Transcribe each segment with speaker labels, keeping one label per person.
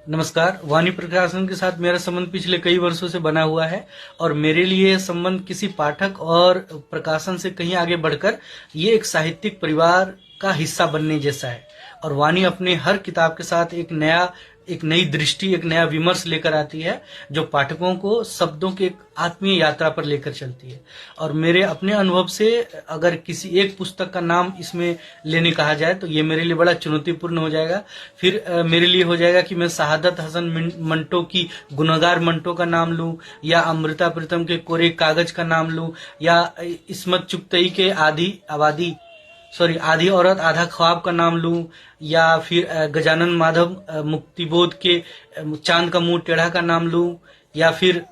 Speaker 1: नमस्कार। वाणी प्रकाशन के साथ मेरा संबंध पिछले कई वर्षों से बना हुआ है और मेरे लिए यह संबंध किसी पाठक और प्रकाशन से कहीं आगे बढ़कर ये एक साहित्यिक परिवार का हिस्सा बनने जैसा है। और वाणी अपने हर किताब के साथ एक नई दृष्टि, एक नया विमर्श लेकर आती है जो पाठकों को शब्दों की एक आत्मीय यात्रा पर लेकर चलती है। और मेरे अपने अनुभव से अगर किसी एक पुस्तक का नाम इसमें लेने कहा जाए तो ये मेरे लिए बड़ा चुनौतीपूर्ण हो जाएगा। फिर मेरे लिए हो जाएगा कि मैं शहादत हसन मंटो की गुनहगार मंटो का नाम लूं, या अमृता प्रीतम के कोरे कागज का नाम लूं, या इस्मत चुगतई के आधी औरत आधा ख्वाब का नाम लूं, या फिर गजानन माधव मुक्तिबोध के चांद का मुंह टेढ़ा का नाम लूं, या फिर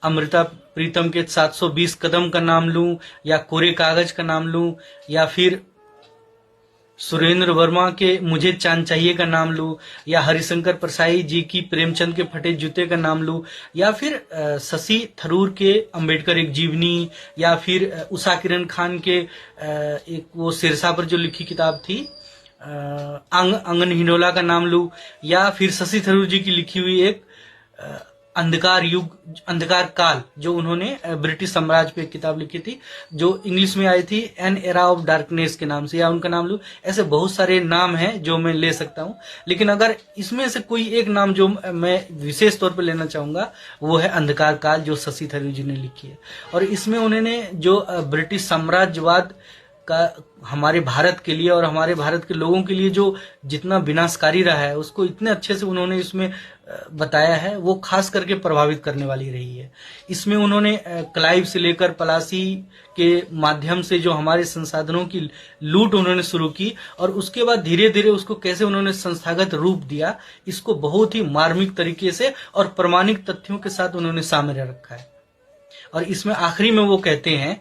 Speaker 1: अमृता प्रीतम के 720 कदम का नाम लूं, या कोरे कागज का नाम लूं, या फिर सुरेंद्र वर्मा के मुझे चांद चाहिए का नाम लूं, या हरिशंकर परसाई जी की प्रेमचंद के फटे जूते का नाम लूं, या फिर शशि थरूर के अंबेडकर एक जीवनी, या फिर उषा किरण खान के एक वो सिरसा पर जो लिखी किताब थी आंगन हिंडोला का नाम लूं, या फिर शशि थरूर जी की लिखी हुई एक अंधकार काल जो उन्होंने ब्रिटिश साम्राज्य पे एक किताब लिखी थी जो इंग्लिश में आई थी एन एरा ऑफ डार्कनेस के नाम से, या उनका नाम लूं। ऐसे बहुत सारे नाम हैं जो मैं ले सकता हूं, लेकिन अगर इसमें से कोई एक नाम जो मैं विशेष तौर पर लेना चाहूंगा वो है अंधकार काल जो शशि थरूर जी ने लिखी है। और इसमें उन्होंने जो ब्रिटिश साम्राज्यवाद का हमारे भारत के लिए और हमारे भारत के लोगों के लिए जो जितना विनाशकारी रहा है उसको इतने अच्छे से उन्होंने इसमें बताया है, वो खास करके प्रभावित करने वाली रही है। इसमें उन्होंने क्लाइव से लेकर पलासी के माध्यम से जो हमारे संसाधनों की लूट उन्होंने शुरू की और उसके बाद धीरे धीरे उसको कैसे उन्होंने संस्थागत रूप दिया, इसको बहुत ही मार्मिक तरीके से और प्रमाणिक तथ्यों के साथ उन्होंने सामने रखा है। और इसमें आखिरी में वो कहते हैं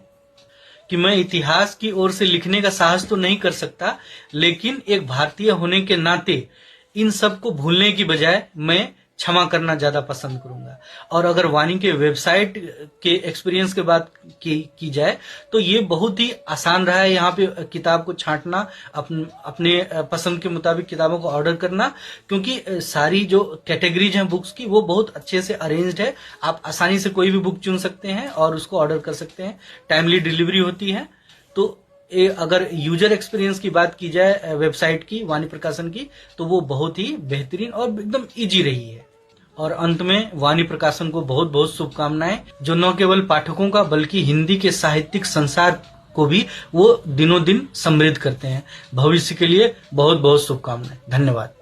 Speaker 1: कि मैं इतिहास की ओर से लिखने का साहस तो नहीं कर सकता, लेकिन एक भारतीय होने के नाते इन सब को भूलने की बजाय मैं क्षमा करना ज्यादा पसंद करूंगा। और अगर वाणी के वेबसाइट के एक्सपीरियंस के बात की जाए तो ये बहुत ही आसान रहा है यहाँ पे किताब को छांटना, अपने पसंद के मुताबिक किताबों को ऑर्डर करना, क्योंकि सारी जो कैटेगरीज हैं बुक्स की वो बहुत अच्छे से अरेंज्ड है। आप आसानी से कोई भी बुक चुन सकते हैं और उसको ऑर्डर कर सकते हैं, टाइमली डिलीवरी होती है। तो अगर यूजर एक्सपीरियंस की बात की जाए वेबसाइट की, वाणी प्रकाशन की, तो वो बहुत ही बेहतरीन और एकदम इजी रही है। और अंत में वाणी प्रकाशन को बहुत बहुत शुभकामनाएं, जो न केवल पाठकों का बल्कि हिंदी के साहित्यिक संसार को भी वो दिनों दिन समृद्ध करते हैं। भविष्य के लिए बहुत बहुत शुभकामनाएं। धन्यवाद।